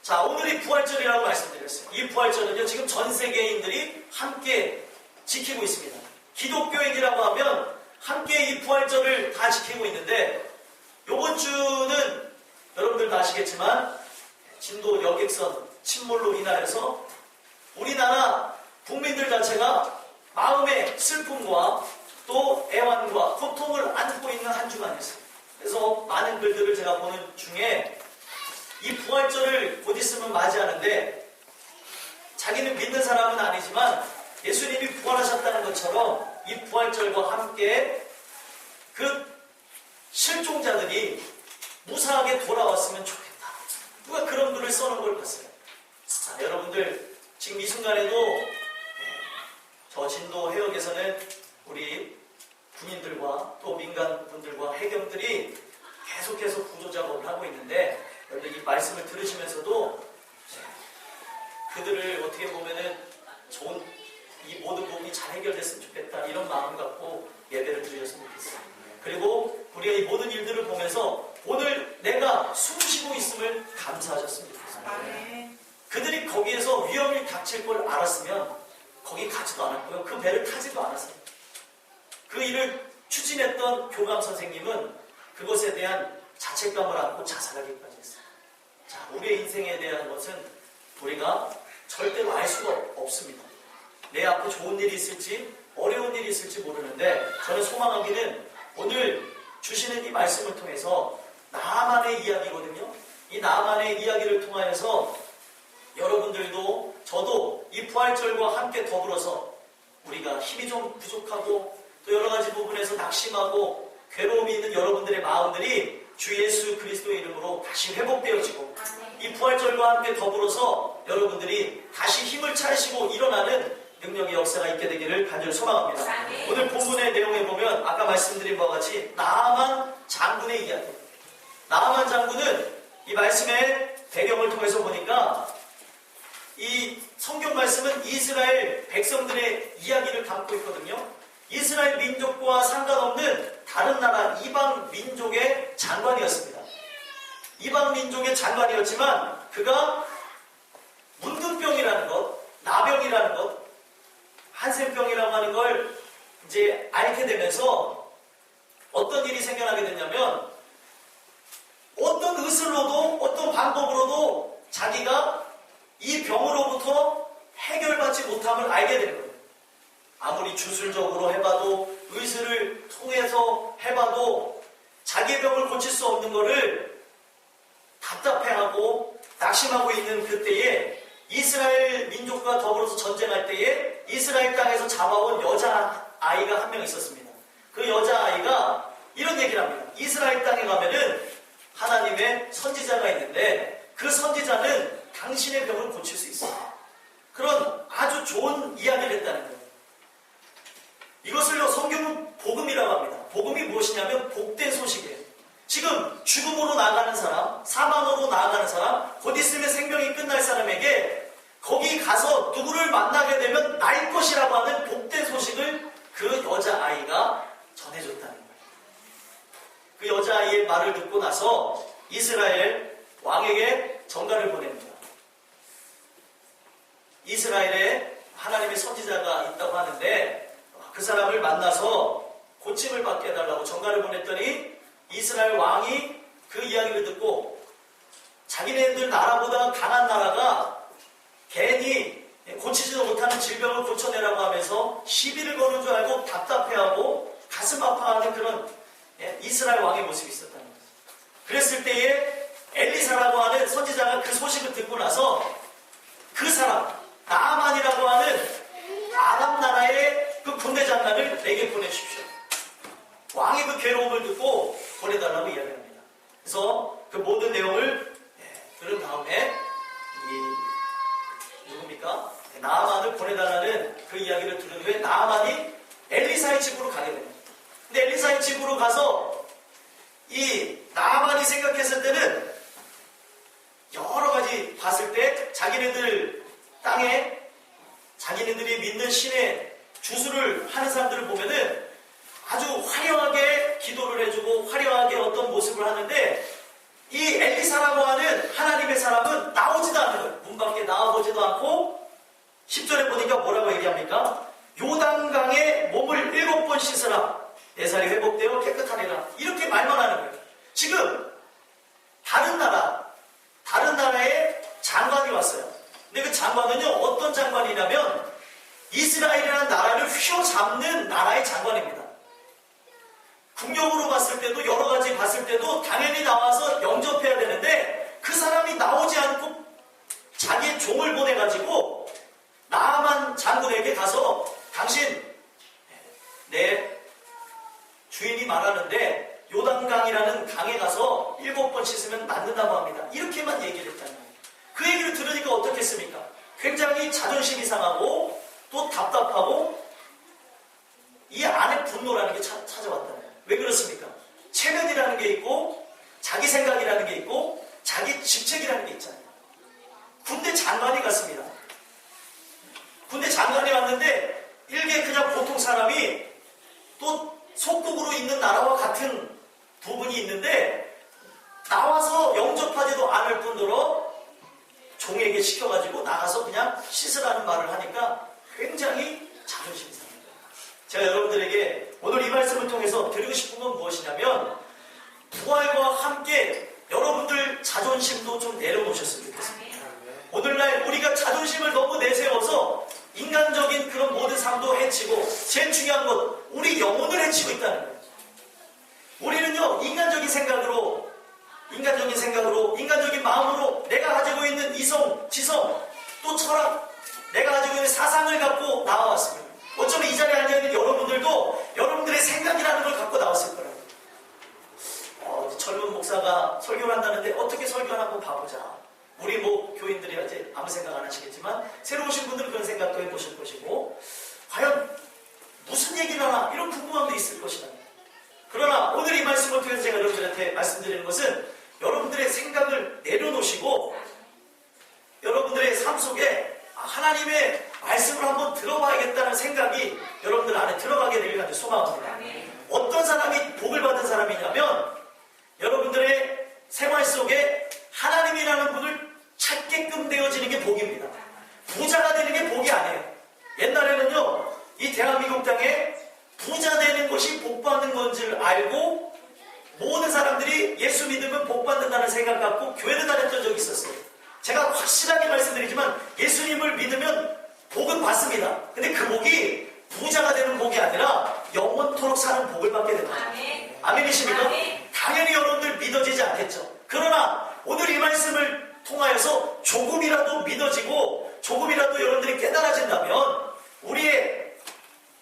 자, 오늘이 부활절이라고 말씀드렸어요. 이 부활절은요, 지금 전 세계인들이 함께 지키고 있습니다. 기독교인이라고 하면 함께 이 부활절을 다 지키고 있는데, 요번 주는 여러분들 다 아시겠지만 진도 여객선 침몰로 인하여서 우리나라 국민들 자체가 마음의 슬픔과 또 애환과 고통을 안고 있는 한 주간이었어요. 그래서 많은 글들을 제가 보는 중에 이 부활절을 곧 있으면 맞이하는데, 자기는 믿는 사람은 아니지만 예수님이 부활하셨다는 것처럼 이 부활절과 함께 그 실종자들이 무사하게 돌아왔으면 좋겠다. 누가 그런 글을 써놓은 걸 봤어요. 자, 여러분들 지금 이 순간에도 저 진도 해역에서는 우리 군인들과 또 민간분들과 해경들이 계속해서 구조 작업을 하고 있는데, 여러분 이 말씀을 들으시면서도 그들을 어떻게 보면은 좋은 이 모든 부분이 잘 해결됐으면 좋겠다, 이런 마음 갖고 예배를 드렸으면 좋겠어요. 그리고 우리가 이 모든 일들을 보면서 오늘 내가 숨쉬고 있음을 감사하셨으면 좋겠습니다. 그들이 거기에서 위험이 닥칠 걸 알았으면 거기 가지도 않았고요. 그 배를 타지도 않았어요. 그 일을 추진했던 교감 선생님은 그것에 대한 자책감을 안고 자살하기까지 했어요. 자, 우리의 인생에 대한 것은 우리가 절대로 알 수가 없습니다. 내 앞에 좋은 일이 있을지 어려운 일이 있을지 모르는데, 저는 소망하기는 오늘 주시는 이 말씀을 통해서 나만의 이야기거든요. 이 나만의 이야기를 통하여서 여러분들도 저도 이 부활절과 함께 더불어서 우리가 힘이 좀 부족하고 또 여러 가지 부분에서 낙심하고 괴로움이 있는 여러분들의 마음들이 주 예수 그리스도의 이름으로 다시 회복되어지고, 이 부활절과 함께 더불어서 여러분들이 다시 힘을 차리시고 일어나는 능력의 역사가 있게 되기를 간절히 소망합니다. 오늘 본문의 내용에 보면 아까 말씀드린 바와 같이 나아만 장군의 이야기. 나아만 장군은 이 말씀의 배경을 통해서 보니까 이 성경 말씀은 이스라엘 백성들의 이야기를 담고 있거든요. 이스라엘 민족과 상관없는 다른 나라 이방 민족의 장관이었습니다. 이방 민족의 장관이었지만 그가 문둥병이라는 것, 나병이라는 것, 한센병이라고 하는 걸 이제 앓게 되면서 어떤 일이 생겨나게 됐냐면, 어떤 의술로도 어떤 방법으로도 자기가 이 병으로부터 해결받지 못함을 알게 되는 거예요. 아무리 주술적으로 해봐도 의술을 통해서 해봐도 자기의 병을 고칠 수 없는 것을 답답해하고 낙심하고 있는 그때에 이스라엘 민족과 더불어서 전쟁할 때에 이스라엘 땅에서 잡아온 여자아이가 한 명 있었습니다. 그 여자아이가 이런 얘기를 합니다. 이스라엘 땅에 가면은 하나님의 선지자가 있는데 그 선지자는 당신의 병을 고칠 수 있어요. 그런 아주 좋은 이야기를 했다는 거예요. 이것을요, 성경은 복음이라고 합니다. 복음이 무엇이냐면 복된 소식이에요. 지금 죽음으로 나아가는 사람, 사망으로 나아가는 사람, 곧 있으면 생명이 끝날 사람에게 거기 가서 누구를 만나게 되면 날 것이라고 하는 복된 소식을 그 여자아이가 전해줬다는 거예요. 그 여자아이의 말을 듣고 나서 이스라엘 왕에게 전가를 보냅니다. 이스라엘에 하나님의 선지자가 있다고 하는데 그 사람을 만나서 고침을 받게 해달라고 전가를 보냈더니 이스라엘 왕이 그 이야기를 듣고 자기네들 나라보다 강한 나라가 괜히 고치지도 못하는 질병을 고쳐내라고 하면서 시비를 거는 줄 알고 답답해하고 가슴 아파하는 그런 이스라엘 왕의 모습이 있었다는 거죠. 그랬을 때에 엘리사라고 하는 선지자가 그 소식을 듣고 나서 그 사람 나아만이라고 하는 아람 나라의 그 군대 장관을 내게 보내주십시오. 왕의 그 괴로움을 듣고 보내달라고 이야기합니다. 그래서 그 모든 내용을 들은 다음에 누굽니까? 나아만을 보내달라는 그 이야기를 들은 후에 나아만이 엘리사의 집으로 가게 됩니다. 근데 엘리사의 집으로 가서 이 나아만이 생각했을 때는 여러 가지 봤을 때 자기네들 땅에 자기네들이 믿는 신의 주술을 하는 사람들을 보면은 아주 화려하게 기도를 해주고 화려하게 어떤 모습을 하는데 이 엘리사라고 하는 하나님의 사람은 나오지도 되라. 이렇게 말만 하는 거예요. 지금 다른 나라에 장관이 왔어요. 근데 그 장관은요, 어떤 장관이냐면 이스라엘이라는 나라를 휘어잡는 나라의 장관입니다. 국력으로 봤을 때도 여러 가지 봤을 때도 당연히 나와서 영접해야 되는데 그 사람이 나오지 않고 자기의 종을 보내가지고 나아만 장군에게 가서 당신 내 주인이 말하는데 요단강이라는 강에 가서 7번 씻으면 낫는다고 합니다. 이렇게만 얘기를 했잖아요. 그 얘기를 들으니까 어떻겠습니까? 굉장히 자존심이 상하고 또 답답하고 이 안에 분노라는 게 찾아왔다는 거예요. 왜 그렇습니까? 체면이라는 게 있고 자기 생각이라는 게 있고 자기 직책이라는 게 있잖아요. 군대 장관이 갔습니다. 군대 장관이 왔는데 일개 그냥 보통 사람이 또 속국으로 있는 나라와 같은 부분이 있는데 나와서 영접하지도 않을 뿐더러 종에게 시켜가지고 나가서 그냥 씻으라는 말을 하니까 굉장히 자존심이 상합니다. 제가 여러분들에게 오늘 이 말씀을 통해서 드리고 싶은 건 무엇이냐면 부활과 함께 여러분들 자존심도 좀 내려놓으셨으면 좋겠습니다. 오늘날 우리가 자존심을 너무 내세워서 인간적인 그런 모든 삶도 해치고 제일 중요한 건 우리 영혼을 해치고 있다는 거예요. 우리는요 인간적인 생각으로 인간적인 마음으로 내가 가지고 있는 이성, 지성, 또 철학, 내가 가지고 있는 사상을 갖고 나와왔습니다. 어쩌면 이 자리에 앉아있는 여러분들도 여러분들의 생각이라는 걸 갖고 나왔을 거라고요. 젊은 목사가 설교를 한다는데 어떻게 설교를 한번 봐보자. 우리 교인들이 이제 아무 생각 안 하시겠지만 새로 오신 분들은 그런 생각도 해보실 것이고 과연 무슨 얘기를 하나 이런 궁금함도 있을 것이다. 그러나 오늘 이 말씀을 통해서 제가 여러분들한테 말씀드리는 것은 여러분들의 생각을 내려놓으시고 여러분들의 삶 속에 하나님의 말씀을 한번 들어봐야겠다는 생각이 여러분들 안에 들어가게 되길 소망합니다. 어떤 사람이 복을 받은 사람이냐면 여러분들의 생활 속에 하나님이라는 분을 찾게끔 되어지는 게 복입니다. 부자가 되는 게 복이 아니에요. 옛날에는요 이 대한민국 땅에 부자 되는 것이 복 받는 건지를 알고 모든 사람들이 예수 믿으면 복 받는다는 생각 갖고 교회를 다녔던 적이 있었어요. 제가 확실하게 말씀드리지만 예수님을 믿으면 복은 받습니다. 근데 그 복이 부자가 되는 복이 아니라 영원토록 사는 복을 받게 됩니다. 아멘이십니까? 당연히 여러분들 믿어지지 않겠죠. 그러나 오늘 이 말씀을 통하여서 조금이라도 믿어지고 조금이라도 여러분들이 깨달아진다면 우리의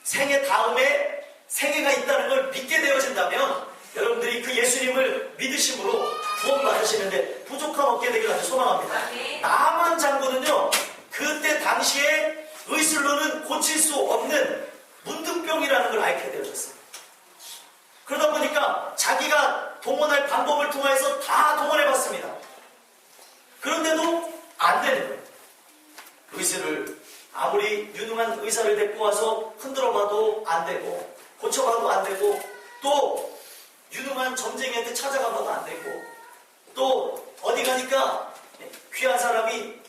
생애 다음에 생애가 있다는 걸 믿게 되어진다면 여러분들이 그 예수님을 믿으심으로 구원받으시는데 부족함 없게 되길 아주 소망합니다. 나만 장군은요 그때 당시에 의술로는 고칠 수 없는 문둥병이라는 걸 앓게 되어졌어요. 그러다 보니까 자기가 동원할 방법을 통해서 다 동원해봤습니다. 그런데도 안 되는 거예요. 의술을 아무리 유능한 의사를 데리고 와서 흔들어봐도 안 되고 고쳐봐도 안 되고 또 유능한 점쟁이한테 찾아가봐도 안 되고 또 어디 가니까 귀한 사람이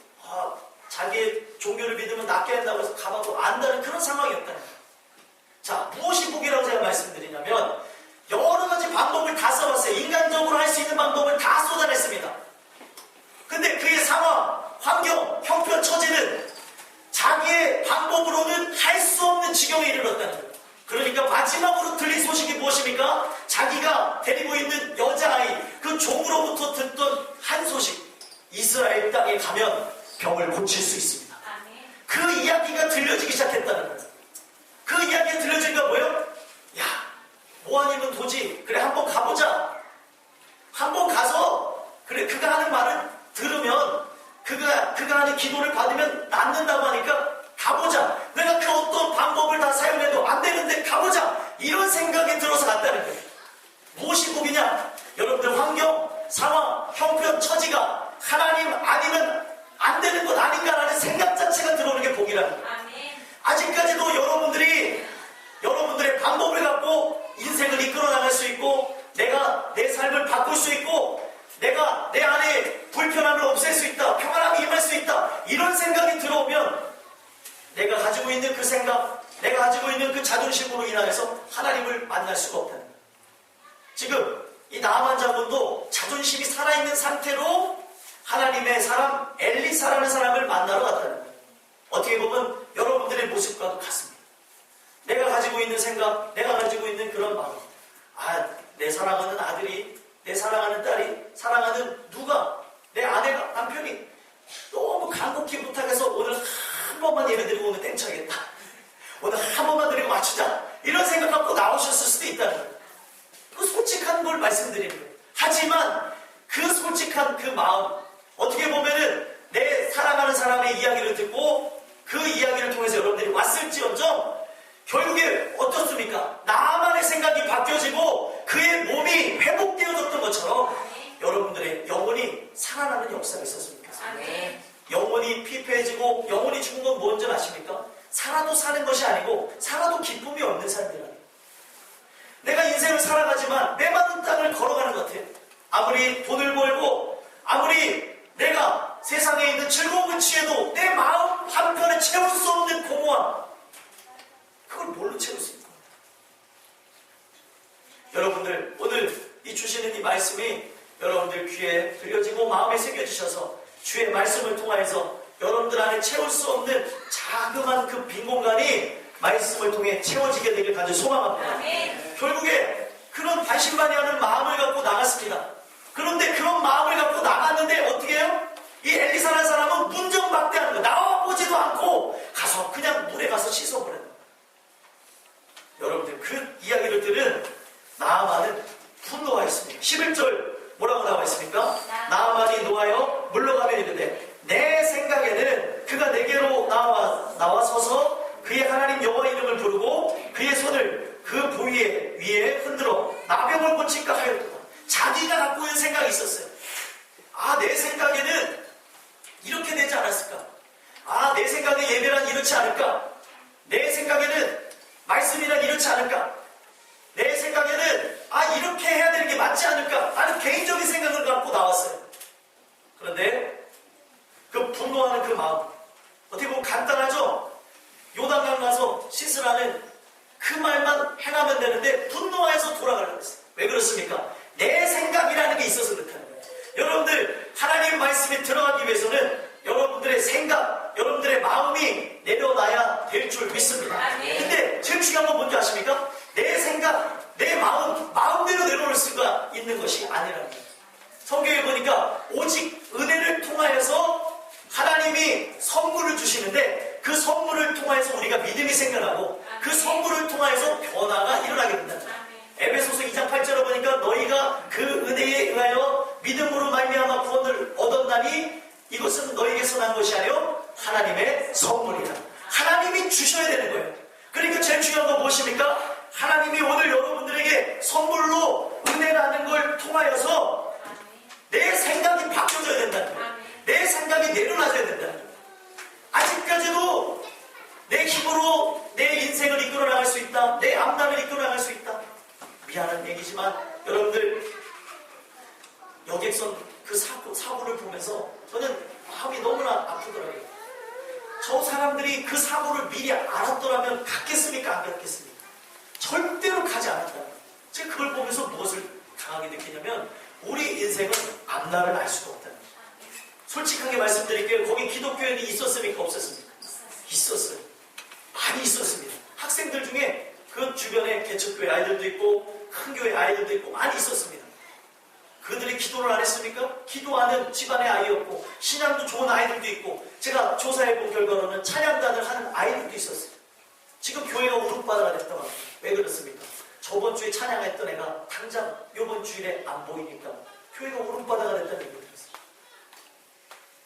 자기의 종교를 믿으면 낫게 한다고 해서 가봐도 안다는 그런 상황이었다는 거예요. 자, 무엇이 복이라고 제가 말씀드리냐면 여러 가지 방법을 다 써봤어요. 인간적으로 할 수 있는 방법을 다 쏟아냈습니다. 근데 그의 상황, 환경, 형편, 처지는 자기의 방법으로는 할 수 없는 지경에 이르렀다는 거예요. 그러니까 마지막으로 들린 소식이 무엇입니까? 자기가 데리고 있는 여자아이, 그 종으로부터 듣던 한 소식. 이스라엘 땅에 가면 병을 고칠 수 있습니다. 그 이야기가 들려지기 시작했다는 거예요. 그 이야기가 들려지니까 뭐예요? 야, 뭐 아니면 도지. 그래, 한번 가보자. 한번 가서, 그래, 그가 하는 말을 들으면, 그가 하는 기도를 받으면 낫는다고 하니까 가보자. 내가 그 어떤 방법을 다 사용해도 안 되는데 가보자. 이런 생각이 들어서 갔다는 거예요. 무엇이 복이냐? 여러분들 환경, 상황, 형편, 처지가 하나님 아니면 안 되는 것 아닌가라는 생각 자체가 들어오는 게 복이라는 거예요. 아직까지도 여러분들의 방법을 갖고 인생을 이끌어 나갈 수 있고 내가 내 삶을 바꿀 수 있고 내가 내 안에 불편함을 없앨 수 있다. 평안함이 임할 수 있다. 이런 생각이 들어오면 내가 가지고 있는 그 생각, 내가 가지고 있는 그 자존심으로 인하여서 하나님을 만날 수가 없다는 거예요. 지금 이 나아만 장군도 자존심이 살아있는 상태로 하나님의 사람 엘리사라는 사람을 만나러 갔다는 거예요. 어떻게 보면 여러분들의 모습과도 같습니다. 내가 가지고 있는 생각, 내가 가지고 있는 그런 마음, 내 사랑하는 아들이, 내 사랑하는 딸이, 사랑하는 누가, 내 아내가, 남편이 너무 간곡히 부탁해서 오늘 한 번만 예배드리고 오늘 땡쳐야겠다, 오늘 한 번만 드리고 맞추자, 이런 생각 갖고 나오셨을 수도 있다는 거예요. 그 솔직한 걸 말씀드리는 거예요. 하지만 그 솔직한 그 마음, 어떻게 보면은 내 사랑하는 사람의 이야기를 듣고 그 이야기를 통해서 여러분들이 왔을지언정 결국에 어떻습니까? 나만의 생각이 바뀌어지고 그의 몸이 회복되어졌던 것처럼 여러분들의 영혼이 살아나는 역사가 있었으면 좋겠습니다. 영혼이 피폐해지고 영혼이 죽은 건 뭔지 아십니까? 살아도 사는 것이 아니고 살아도 기쁨이 없는 삶이라는, 내가 인생을 살아가지만 내 많은 땅을 걸어가는 것 같아요. 아무리 돈을 벌고 아무리 내가 세상에 있는 즐거움을 취해도 내 마음 한편에 채울 수 없는 공허함, 그걸 뭘로 채울 수 있을까? 여러분들 오늘 이 주시는 이 말씀이 여러분들 귀에 들려지고 마음에 새겨지셔서 주의 말씀을 통하여서 여러분들 안에 채울 수 없는 자그마한 그 빈 공간이 말씀을 통해 채워지게 되길 간절히 소망합니다. 결국에 그런 반신반의하는 마음을 갖고 나갔습니다. 그런데 그런 마음을 갖고 나갔는데 어떻게 해요? 이 엘리사라는 사람은 문정박대하는 거예요. 나와보지도 않고 가서 그냥 물에 가서 씻어버려요. 여러분들 그 이야기를 들은 나아만은 분노하였습니다. 11절 뭐라고 나와 있습니까? 나아만이 노하여 물러가며 이르되 내 생각에는 그가 내게로 나와서서 그의 하나님 여호와 이름을 부르고 그의 손을 그 부위 위에 흔들어 나병을 고칠까 하였다. 자기가 갖고 있는 생각이 있었어요. 내 생각에는 이렇게 되지 않았을까? 내 생각에 예배란 이렇지 않을까? 내 생각에는 말씀이란 이렇지 않을까? 내 생각에는 이렇게 해야 되는 게 맞지 않을까? 라는 개인적인 생각을 갖고 나왔어요. 그런데 그 분노하는 그 마음, 어떻게 보면 간단하죠? 요단강 가서 씻으라는 그 말만 행하면 되는데 분노해서 돌아가려고 했어요. 왜 그렇습니까? 내 생각이라는 게 있어서 그렇다는 거예요. 여러분들 하나님 말씀에 들어가기 위해서는 여러분들의 생각, 여러분들의 마음이 내려놔야 될 줄 믿습니다. 근데 제일 중요한 건 뭔지 아십니까? 내 생각, 내 마음대로 내려놓을 수가 있는 것이 아니라는 거예요. 성경에 보니까 오직 은혜를 통하여서 하나님이 선물을 주시는데 그 선물을 통하여서 우리가 믿음이 생겨나고 그 선물을 통하여서 변화가 일어나게 된다. 에베소서 2장 8절에 보니까 너희가 그 은혜에 의하여 믿음으로 말미암아 구원을 얻었나니 이것은 너희에게서 난 것이 아니요 하나님의 선물이다. 하나님이 주셔야 되는 거예요. 그러니까 제일 중요한 건 무엇입니까? 하나님이 오늘 여러분들에게 선물로 은혜라는 걸 통하여서 내 생각이 바뀌어져야 된다는 거예요. 내 생각이 내려놔져야 된다는 거예요. 아직까지도 내 힘으로 내 인생을 이끌어 나갈 수 있다, 내 앞날을 이끌어 나갈 수 있다. 미안한 얘기지만 여러분들 여객선 그 사고를 보면서 저는 마음이 너무나 아프더라고요. 저 사람들이 그 사고를 미리 알았더라면 갔겠습니까? 안 갔겠습니까? 절대로 가지 않았다는 거예요. 제가 그걸 보면서 무엇을 강하게 느끼냐면 우리 인생은 앞날을 알 수가 없다는 거예요. 솔직하게 말씀드릴게요. 거기 기독교인이 있었습니까? 없었습니까? 있었어요. 많이 있었습니다. 학생들 중에 그 주변에 개척교회 아이들도 있고 큰 교회 아이들도 있고 많이 있었습니다. 그들이 기도를 안 했습니까? 기도하는 집안의 아이였고 신앙도 좋은 아이들도 있고 제가 조사해본 결과로는 찬양단을 하는 아이들도 있었어요. 지금 교회가 우뚝바다가 됐단 말이에요. 왜 그렇습니까? 저번 주에 찬양했던 애가 당장 이번 주일에 안 보이니까 교회가 우뚝바다가 됐다는 얘기를 들었어요.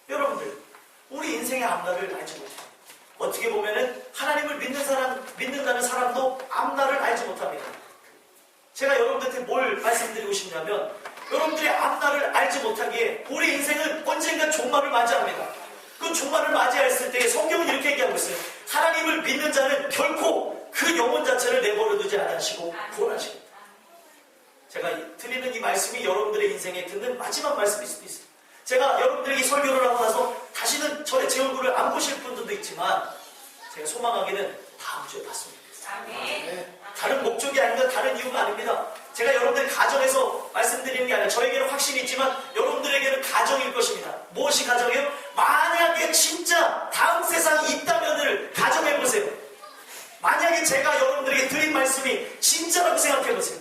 여러분들 우리 인생의 앞날을 알지 못해요. 어떻게 보면은 하나님을 믿는다는 사람도 앞날을 알지 못합니다. 제가 여러분들한테 뭘 말씀드리고 싶냐면 여러분들의 앞날을 알지 못하기에 우리 인생은 언젠가 종말을 맞이합니다. 그 종말을 맞이했을 때 성경은 이렇게 얘기하고 있어요. 하나님을 믿는 자는 결코 그 영혼 자체를 내버려 두지 않으시고 구원하십니다. 제가 드리는 이 말씀이 여러분들의 인생에 듣는 마지막 말씀일 수도 있어요. 제가 여러분들에게 설교를 하고 나서 다시는 제 얼굴을 안 보실 분들도 있지만 제가 소망하기는 다음 주에 봤습니다. 다른 목적이 아닙니다. 다른 이유가 아닙니다. 제가 여러분들 가정에서 말씀드리는 게 아니라 저에게는 확신이 있지만 여러분들에게는 가정일 것입니다. 무엇이 가정이에요? 만약에 진짜 다음 세상이 있다면을 가정해보세요. 만약에 제가 여러분들에게 드린 말씀이 진짜라고 생각해보세요.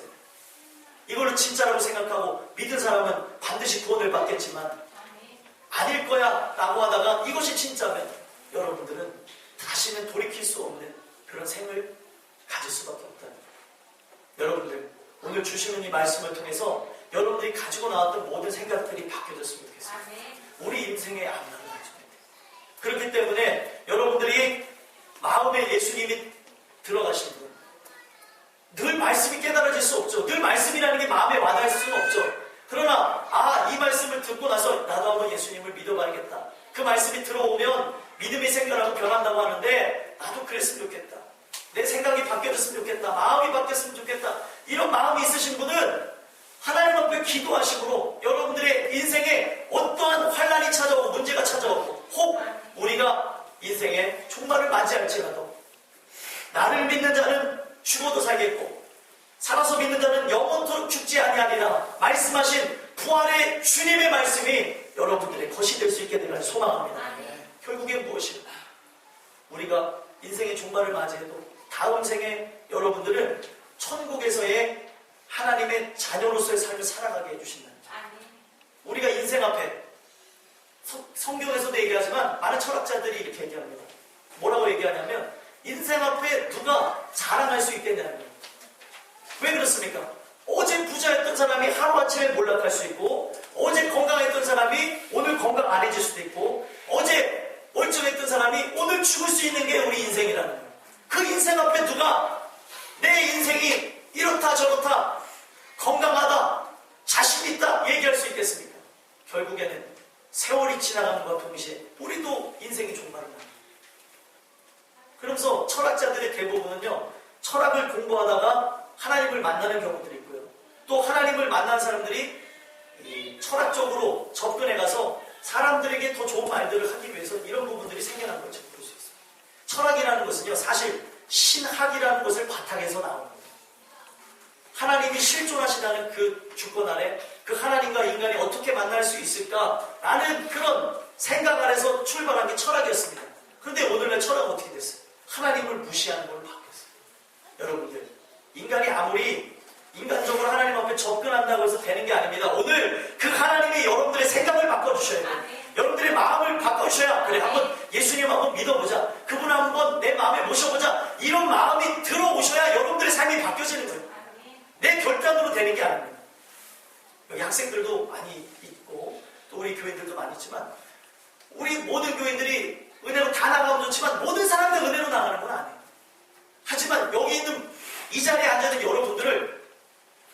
이걸로 진짜라고 생각하고 믿은 사람은 반드시 구원을 받겠지만 아닐 거야 라고 하다가 이것이 진짜면 여러분들은 다시는 돌이킬 수 없는 그런 생을 가질 수밖에 없다. 여러분들 오늘 주시는 이 말씀을 통해서 여러분들이 가지고 나왔던 모든 생각들이 바뀌어졌으면 좋겠습니다. 우리 인생의 앞날을 가지고 있다. 그렇기 때문에 여러분들이 마음에 예수님이 들어가신 분, 늘 말씀이 깨달아질 수 없죠. 늘 말씀이라는 게 마음에 와닿을 수는 없죠. 그러나 이 말씀을 듣고 나서 나도 한번 예수님을 믿어봐야겠다. 그 말씀이 들어오면 믿음이 생겨나고 변한다고 하는데 나도 그랬으면 좋겠다. 내 생각이 바뀌어졌으면 좋겠다. 마음이 바뀌었으면 좋겠다. 이런 마음이 있으신 분은 하나님 앞에 기도하시므로 여러분들의 인생에 어떠한 환난이 찾아오고 문제가 찾아오고 혹 우리가 인생에 종말을 맞이할지라도 나를 믿는 자는 죽어도 살겠고 살아서 믿는 자는 영원토록 죽지 아니하리라 말씀하신 부활의 주님의 말씀이 여러분들의 것이 될 수 있게 되기를 소망합니다. 결국엔 무엇일까? 우리가 인생의 종말을 맞이해도 다음 생에 여러분들은 천국에서의 하나님의 자녀로서의 삶을 살아가게 해주신다는 점. 우리가 인생 앞에 성경에서도 얘기하지만 많은 철학자들이 이렇게 얘기합니다. 뭐라고 얘기하냐면 인생 앞에 누가 자랑할 수 있겠냐는 거예요. 왜 그렇습니까? 어제 부자였던 사람이 하루아침에 몰락할 수 있고 어제 건강했던 사람이 오늘 건강 안 해질 수도 있고 어제 멀쩡했던 사람이 오늘 죽을 수 있는 게 우리 인생이라는 거예요. 그 인생 앞에 누가 내 인생이 이렇다 저렇다 건강하다 자신 있다 얘기할 수 있겠습니까? 결국에는 세월이 지나가는 것과 동시에 우리도 인생이 종말을 합니다. 그러면서 철학자들의 대부분은요 철학을 공부하다가 하나님을 만나는 경우들이 있고요. 또 하나님을 만난 사람들이 철학적으로 접근해 가서 사람들에게 더 좋은 말들을 하기 위해서 이런 부분들이 생겨난 걸 볼 수 있습니다. 철학이라는 것은요 사실 신학이라는 것을 바탕에서 나오는 거예요. 하나님이 실존하시다는 그 주권 아래 그 하나님과 인간이 어떻게 만날 수 있을까라는 그런 생각 아래서 출발한 게 철학이었습니다. 그런데 오늘날 철학은 어떻게 됐어요? 하나님을 무시하는 걸로 바뀌었어요. 여러분들 인간이 아무리 인간적으로 하나님 앞에 접근한다고 해서 되는 게 아닙니다. 오늘 그 하나님이 여러분들의 생각을 바꿔주셔야 돼요. 여러분들의 마음을 바꿔주셔야 그래 한번 예수님 한번 믿어보자. 그분 한번 내 마음에 모셔보자. 이런 마음이 들어오셔야 여러분들의 삶이 바뀌어지는 거예요. 내 결단으로 되는 게 아닙니다. 여기 학생들도 많이 있고 또 우리 교인들도 많이 있지만 우리 모든 교인들이 은혜로 다 나가면 좋지만 모든 사람들 은혜로 나가는 건 아니에요. 하지만 여기 있는 이 자리에 앉아있는 여러분들을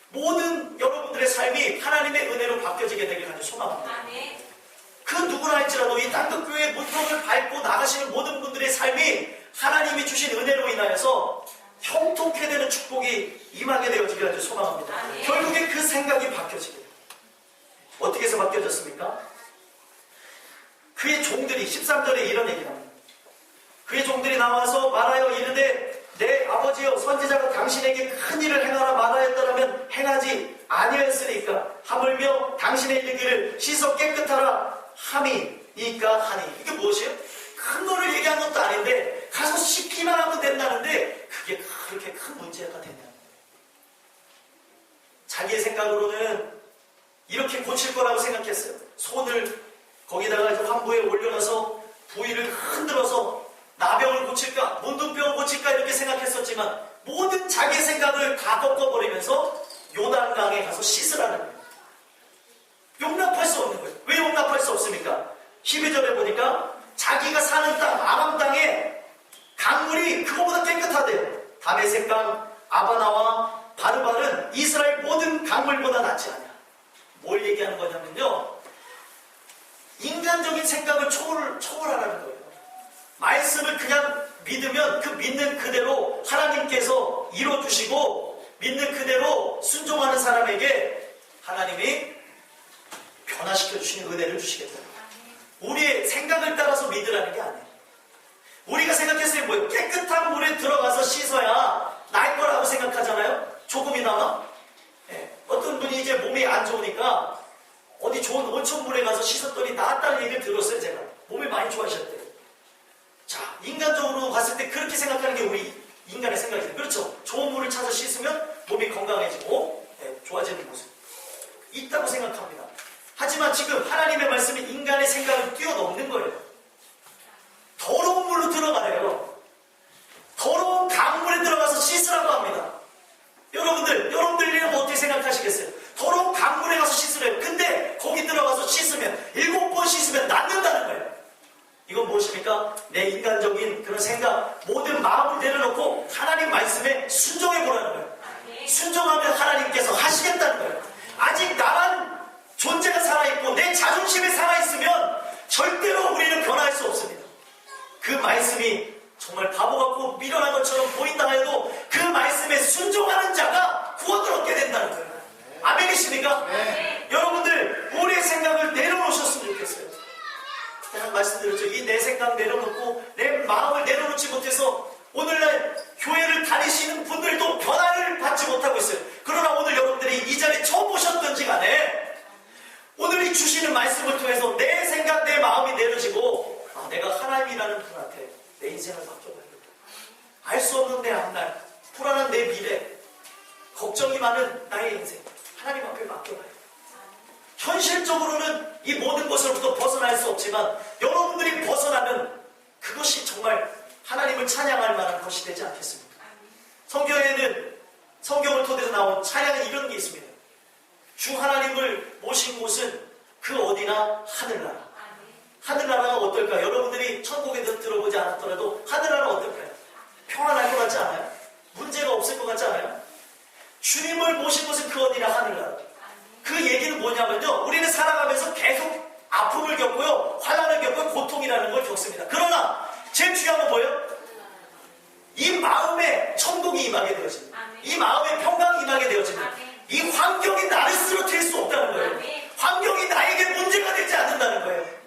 모든 여러분들의 삶이 하나님의 은혜로 바뀌어지게 되길 간절히 소망합니다. 그 누구나 할지라도 이 땅끝교회 문턱을 밟고 나가시는 모든 분들의 삶이 하나님이 주신 은혜로 인하여서 형통케 되는 축복이 임하게 되어지길 간절히 소망합니다. 결국에 그 생각이 바뀌어지게 돼요. 어떻게 해서 바뀌어졌습니까? 그의 종들이 13절에 이런 얘기를 합니다. 그의 종들이 나와서 말하여 이르되 내 아버지여 선지자가 당신에게 큰 일을 행하라 말하였더라면 행하지 아니하였으니까 하물며 당신의 이르기를 씻어 깨끗하라 함이니까 하니. 이게 무엇이에요? 큰 거를 얘기한 것도 아닌데 가서 씻기만 하면 된다는데 그게 그렇게 큰 문제가 되냐. 자기의 생각으로는 이렇게 고칠 거라고 생각했어요. 손을 거기다가 환부에 올려놔서 부위를 흔들어서 나병을 고칠까 문둥병을 고칠까 이렇게 생각했었지만 모든 자기의 생각을 다 꺾어버리면서 요단강에 가서 씻으라는 거예요. 용납할 수 없는 거예요. 왜 용납할 수 없습니까? 12절에 보니까 자기가 사는 땅 아람 땅에 강물이 그거보다 깨끗하대요. 다메섹강, 아바나와 바르바는 이스라엘 모든 강물보다 낫지 않냐. 뭘 얘기하는 거냐면요 인간적인 생각을 초월하라는 거예요. 말씀을 그냥 믿으면 그 믿는 그대로 하나님께서 이뤄주시고 믿는 그대로 순종하는 사람에게 하나님이 변화시켜 주시는 은혜를 주시겠다. 우리의 생각을 따라서 믿으라는 게 아니에요. 우리가 생각했을 때 뭐예요? 깨끗한 물에 들어가서 씻어야 나을 거라고 생각하잖아요. 조금이나마 이분이 이제 몸이 안 좋으니까 어디 좋은 온천물에 가서 씻었더니 나았다는 얘기를 들었어요. 제가 몸이 많이 좋아지셨대요. 자, 인간적으로 봤을 때 그렇게 생각하는 게 우리 인간의 생각이죠. 그렇죠? 좋은 물을 찾아 씻으면 몸이 건강해지고 좋아지는 모습 있다고 생각합니다. 하지만 지금 하나님의 말씀이 인간의 생각을 뛰어넘는 거예요. 더러운 물로 들어가래요. 더러운 강물에 들어가서 씻으라고 합니다. 여러분들 이러면 어떻게 생각하시겠어요? 더러운 강물에 가서 씻으래요. 근데 거기 들어가서 씻으면 7번 씻으면 낫는다는 거예요. 이건 무엇입니까? 내 인간적인 그런 생각, 모든 마음을 내려놓고 하나님 말씀에 순종해 보라는 거예요. 순종하면 하나님께서 하시겠다는 거예요. 아직 나만 존재가 살아있고 내 자존심이 살아있으면 절대로 우리는 변할 수 없습니다. 그 말씀이 정말 바보 같고 미련한 것처럼 보인다 해도 그 말씀에 순종하는 자가 구원을 얻게 된다는 거예요. 아멘이십니까? 네. 여러분들 우리의 생각을 내려놓으셨으면 좋겠어요. 제가 말씀드렸죠. 이 내 생각 내려놓고 내 마음을 내려놓지 못해서 오늘날 교회를 다니시는 분들도 변화를 받지 못하고 있어요. 그러나 오늘 여러분들이 이 자리에 처음 오셨던지 간에 오늘 이 주시는 말씀을 통해서 내 생각, 내 마음이 내려지고 내가 하나님이라는 분한테 내 인생을 맡겨봐야겠다. 알 수 없는 내 앞날, 불안한 내 미래, 걱정이 많은 나의 인생 하나님 앞에 맡겨봐야겠다. 현실적으로는 이 모든 것으로부터 벗어날 수 없지만 여러분들이 벗어나면 그것이 정말 하나님을 찬양할 만한 것이 되지 않겠습니까? 성경에는 성경을 토대로 나온 찬양은 이런 게 있습니다. 주 하나님을 모신 곳은 그 어디나 하늘나라. 하늘나라가 어떨까? 여러분들이 천국에 들어보지 않았더라도 하늘나라가 어떨까요? 평안할 것 같지 않아요? 문제가 없을 것 같지 않아요? 주님을 모신 곳은 그 어디나 하늘나라. 그 얘기는 뭐냐면요, 우리는 살아가면서 계속 아픔을 겪고요, 환난을 겪고 고통이라는 걸 겪습니다. 그러나 제일 중요한 건 뭐예요? 이 마음에 천국이 임하게 되어집니다. 이 마음에 평강이 임하게 되어집니다. 이 환경이 나를 쓰러뜨릴 수 없다는 거예요. 환경이 나에게 문제가 되지 않는다는 거예요.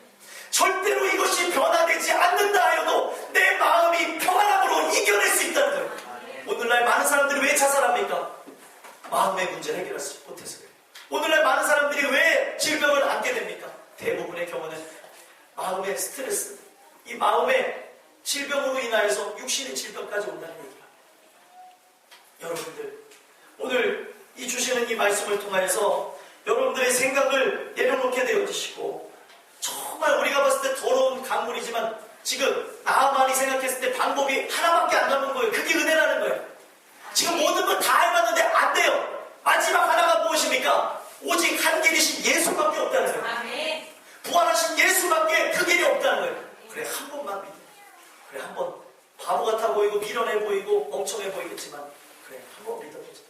절대로 이것이 변화되지 않는다 하여도 내 마음이 평안함으로 이겨낼 수 있다는 거예요. 오늘날 많은 사람들이 왜 자살합니까? 마음의 문제를 해결하지 못해서 그래요. 오늘날 많은 사람들이 왜 질병을 안게 됩니까? 대부분의 경우는 마음의 스트레스, 이 마음의 질병으로 인하여서 육신의 질병까지 온다는 얘기입니다. 여러분들, 오늘 이 주시는 이 말씀을 통하여서 여러분들의 생각을 내려놓게 되어지시고, 정말 우리가 봤을 때 더러운 강물이지만 지금 나만이 생각했을 때 방법이 하나밖에 안 남은 거예요. 그게 은혜라는 거예요. 지금 모든 걸 다 해봤는데 안 돼요. 마지막 하나가 무엇입니까? 오직 한 길이신 예수밖에 없다는 거예요. 부활하신 예수밖에 그 길이 없다는 거예요. 그래, 한 번만 믿어. 그래, 한 번 바보 같아 보이고 미련해 보이고 멍청해 보이겠지만 그래, 한 번 믿어보자.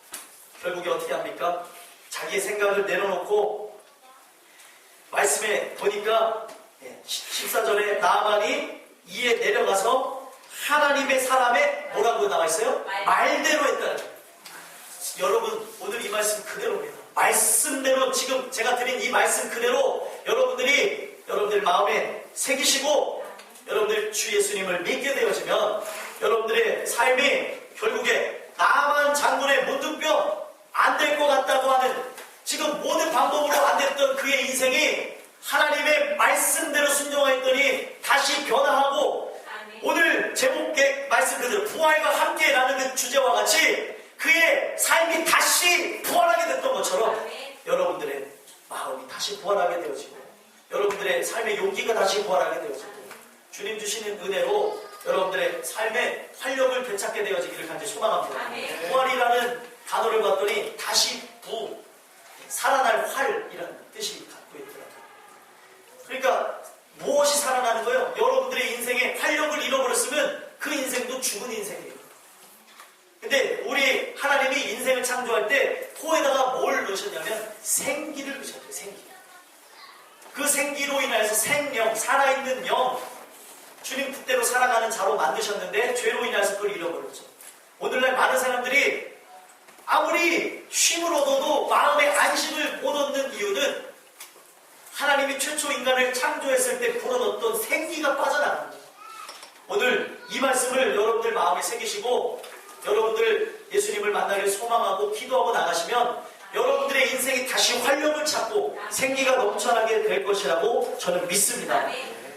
결국에 어떻게 합니까? 자기의 생각을 내려놓고 말씀에 보니까 14절에 나아만이 이에 내려가서 하나님의 사람의 뭐라고 나와 있어요? 말대로 했다는 거예요. 여러분, 오늘 이 말씀 그대로입니다. 말씀대로, 지금 제가 드린 이 말씀 그대로 여러분들 마음에 새기시고 여러분들 주 예수님을 믿게 되어지면 여러분들의 삶이 결국에 나만 장군의 문둥병 안 될 것 같다고 하는, 지금 모든 방법으로 안 됐던 그의 인생이 하나님의 말씀대로 순종했더니 다시 변화하고, 오늘 제목의 말씀 그대로 부활과 함께라는 그 주제와 같이 그의 삶이 다시 부활하게 됐던 것처럼 여러분들의 마음이 다시 부활하게 되어지고 여러분들의 삶의 용기가 다시 부활하게 되어지고 주님 주시는 은혜로 여러분들의 삶의 활력을 되찾게 되어지기를 간절히 소망합니다. 부활이라는 단어를 봤더니 다시 살아날 활이라는 뜻이 갖고 있더라고요. 그러니까 무엇이 살아나는 거예요? 여러분들의 인생에 활력을 잃어버렸으면 그 인생도 죽은 인생이에요. 근데 우리 하나님이 인생을 창조할 때 코에다가 뭘 넣으셨냐면 생기를 넣으셨대요. 생기. 그 생기로 인해서 생명, 살아있는 영, 주님 뜻대로 살아가는 자로 만드셨는데 죄로 인해서 그걸 잃어버렸죠. 오늘날 많은 사람들이 아무리 쉼을 얻어도 마음의 안식을 못 얻는 이유는 하나님이 최초 인간을 창조했을 때 불어넣었던 생기가 빠져나가는 거예요. 오늘 이 말씀을 여러분들 마음에 새기시고 여러분들 예수님을 만나길 소망하고 기도하고 나가시면 여러분들의 인생이 다시 활력을 찾고 생기가 넘쳐나게 될 것이라고 저는 믿습니다.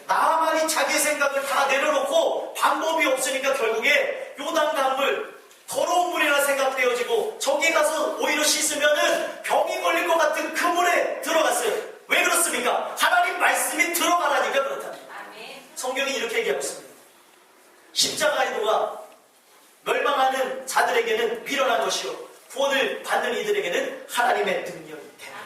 나만이 자기 생각을 다 내려놓고 방법이 없으니까 결국에 요단강물 더러운 물이라 생각되어지고 저기 가서 오히려 씻으면은 병이 걸릴 것 같은 그 물에 들어갔어요. 왜 그렇습니까? 하나님 말씀이 들어가라니까 그렇답니다. 성경이 이렇게 얘기하고 있습니다. 십자가의 도가 멸망하는 자들에게는 미련한 것이요 구원을 받는 이들에게는 하나님의 능력이 되라.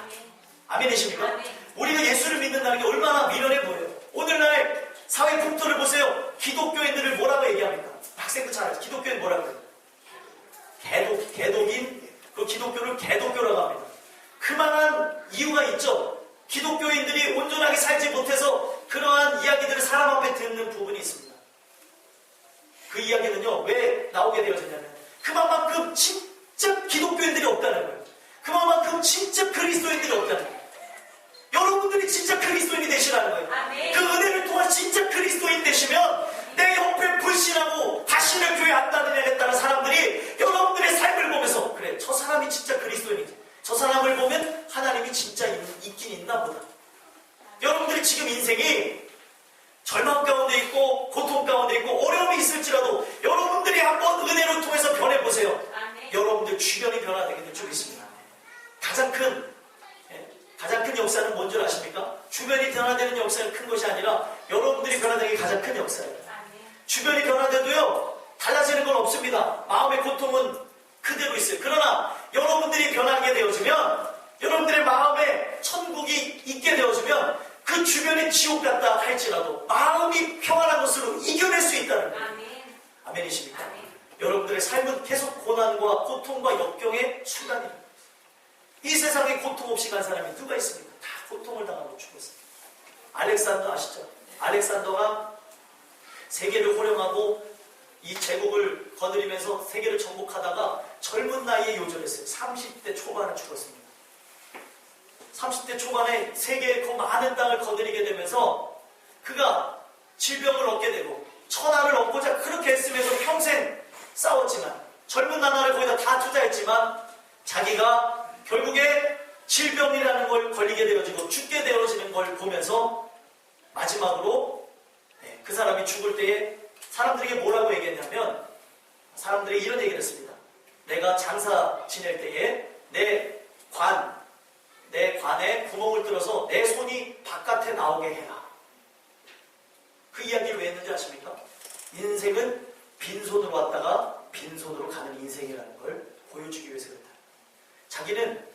아멘이십니까? 우리가 예수를 믿는다는 게 얼마나 미련해 보여요. 오늘날 사회 풍토를 보세요. 기독교인들을 뭐라고 얘기합니까? 학생도 잘 알죠. 기독교인 뭐라고 해요? 개독인 그 기독교를 개독교라고 합니다. 그만한 이유가 있죠. 기독교인들이 온전하게 살지 못해서 그러한 이야기들을 사람 앞에 듣는 부분이 있습니다. 그 이야기는요 왜 나오게 되어졌냐면 그만큼 진짜 기독교인들이 없다는 거예요. 그만큼 진짜 그리스도인들이 없다는 거예요. 여러분들이 진짜 그리스도인이 되시라는 거예요. 그 은혜를 통한 진짜 그리스도인 되시면 내 옆에 불신하고 다시는 교회 안 다니겠다는 사람들이 여러분들의 삶을 보면서 그래 저 사람이 진짜 그리스도인이지. 저 사람을 보면 하나님이 진짜 있긴 있나 보다. 여러분들이 지금 인생이 절망 가운데 있고 고통 가운데 있고 어려움이 있을지라도 여러분들이 한번 은혜를 통해서 변해보세요. 여러분들 주변이 변화되게 될 줄 있습니다. 가장 큰 역사는 뭔 줄 아십니까? 주변이 변화되는 역사는 큰 것이 아니라 여러분들이 변화되는 게 가장 큰 역사예요. 주변이 변화돼도요 달라지는 건 없습니다. 마음의 고통은 그대로 있어요. 그러나 여러분들이 변하게 되어지면 여러분들의 마음에 천국이 있게 되어지면 그 주변이 지옥 같다 할지라도 마음이 평안한 것으로 이겨낼 수 있다는 거예요. 아멘이십니까? 여러분들의 삶은 계속 고난과 고통과 역경의 순간입니다. 이 세상에 고통 없이 간 사람이 누가 있습니까? 다 고통을 당하고 죽었습니다. 알렉산더 아시죠? 알렉산더가 세계를 호령하고 이 제국을 거느리면서 세계를 정복하다가 젊은 나이에 요절했어요. 30대 초반에 죽었습니다. 30대 초반에 세계의 그 많은 땅을 거느리게 되면서 그가 질병을 얻게 되고 천하를 얻고자 그렇게 했으면서 평생 싸웠지만 젊은 나날을 거기다 다 투자했지만 자기가 결국에 질병이라는 걸 걸리게 되어지고 죽게 되어지는 걸 보면서 마지막으로 그 사람이 죽을 때에 사람들에게 뭐라고 얘기했냐면 사람들이 이런 얘기를 했습니다. 내가 장사 지낼 때에 내 관에 구멍을 뚫어서 내 손이 바깥에 나오게 해라. 그 이야기를 왜 했는지 아십니까? 인생은 빈손으로 왔다가 빈손으로 가는 인생이라는 걸 보여주기 위해서 그랬다. 자기는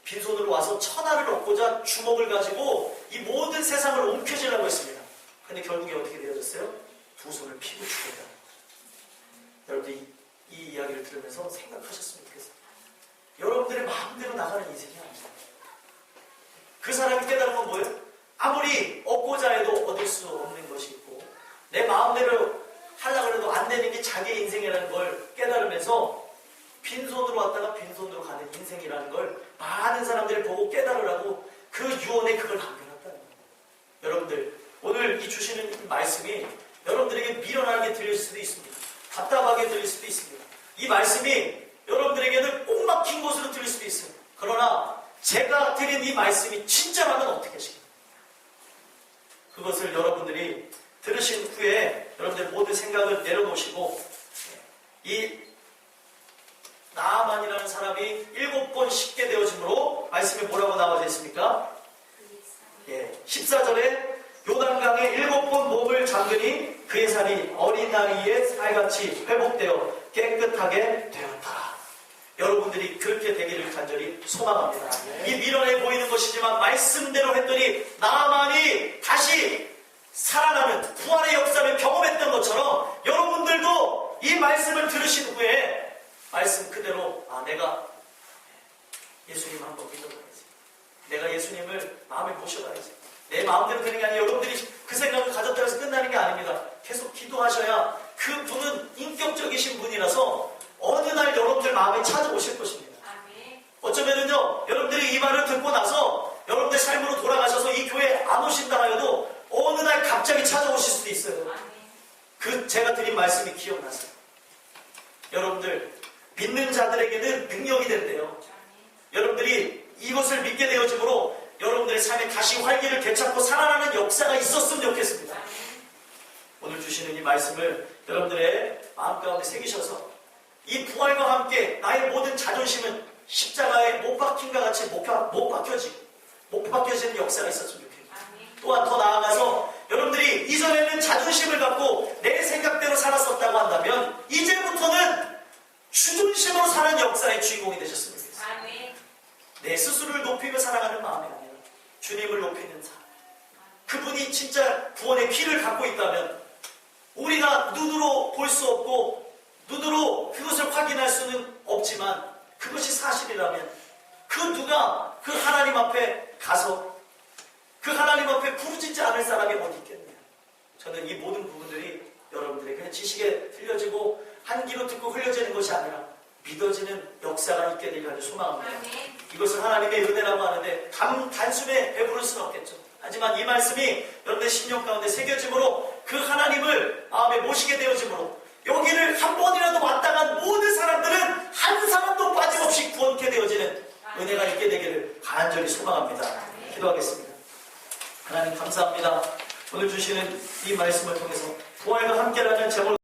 빈손으로 와서 천하를 얻고자 주먹을 가지고 이 모든 세상을 옮겨지려고 했습니다. 근데 결국에 어떻게 되어졌어요? 두 손을 피고 죽었다. 여러분들 이 이야기를 들으면서 생각하셨으면 좋겠어요. 여러분들의 마음대로 나가는 인생이 아닙니다. 그 사람이 깨달은 건 뭐예요? 아무리 얻고자 해도 얻을 수 없는 것이 있고 내 마음대로 하려고 해도 안 되는 게 자기의 인생이라는 걸 깨달으면서 빈손으로 왔다가 빈손으로 가는 인생이라는 걸 많은 사람들이 보고 깨달으라고 그 유언에 그걸 남겨놨다는 거예요. 여러분들 오늘 이 주시는 이 말씀이 여러분들에게 미련하게 들릴 수도 있습니다. 답답하게 들릴 수도 있습니다. 이 말씀이 여러분들에게는 꼭 막힌 것으로 들릴 수도 있어요. 그러나 제가 드린 이 말씀이 진짜라면 어떻게 하시겠어요? 그것을 여러분들이 들으신 후에 여러분들 모든 생각을 내려놓으시고 이 나아만이라는 사람이 7번 씻게 되어짐으로 말씀에 뭐라고 나와져 있습니까? 14절에 요단강에 7번 몸을 잠그니 그의 살이 어린 나이에 살같이 회복되어 깨끗하게 되었다. 여러분들이 그렇게 되기를 간절히 소망합니다. 이 미련해 보이는 것이지만 말씀대로 했더니 나아만이 다시 살아나는 부활의 역사를 경험했던 것처럼 여러분들도 이 말씀을 들으신 후에 말씀 그대로 내가 예수님 한번 믿어봐야지. 내가 예수님을 마음에 모셔봐야지. 내 마음대로 되는 게 아니라 여러분들이 그 생각을 가졌다고 해서 끝나는 게 아닙니다. 계속 기도하셔야 그 분은 인격적이신 분이라서 어느 날 여러분들 마음에 찾아오실 것입니다. 어쩌면은요 여러분들이 이 말을 듣고 나서 여러분들 삶으로 돌아가셔서 이 교회에 안 오신다 해도 어느 날 갑자기 찾아오실 수도 있어요. 그 제가 드린 말씀이 기억나세요. 여러분들 믿는 자들에게는 능력이 된대요. 여러분들이 이것을 믿게 되어지므로 여러분들의 삶에 다시 활기를 되찾고 살아나는 역사가 있었으면 좋겠습니다. 오늘 주시는 이 말씀을 여러분들의 마음 가운데 새기셔서 이 부활과 함께 나의 모든 자존심은 십자가에 못 박힌과 같이 못 박혀지는 역사가 있었으면 좋겠습니다. 또한 더 나아가서 여러분들이 이전에는 자존심을 갖고 내 생각대로 살았었다고 한다면 이제부터는 주존심으로 사는 역사의 주인공이 되셨으면 좋겠습니다. 내 스스로를 높이며 살아가는 마음이 아니라 주님을 높이는 삶. 그분이 진짜 구원의 피를 갖고 있다면 우리가 눈으로 볼 수 없고 눈으로 그것을 확인할 수는 없지만 그것이 사실이라면 그 누가 그 하나님 앞에 가서 그 하나님 앞에 부르짖지 않을 사람이 어디 있겠느냐. 저는 이 모든 부분들이 여러분들의 그냥 지식에 들려지고 한 귀로 듣고 흘려지는 것이 아니라 믿어지는 역사가 있게 되기를 소망합니다. 이것을 하나님의 은혜라고 하는데 단숨에 배부를 수는 없겠죠. 하지만 이 말씀이 여러분의 심령 가운데 새겨짐으로 그 하나님을 마음에 모시게 되어짐으로 여기를 한 번이라도 왔다 간 모든 사람들은 한 사람도 빠짐없이 구원케 되어지는 은혜가 있게 되기를 간절히 소망합니다. 기도하겠습니다. 하나님 감사합니다. 오늘 주시는 이 말씀을 통해서 부활과 함께라는 제목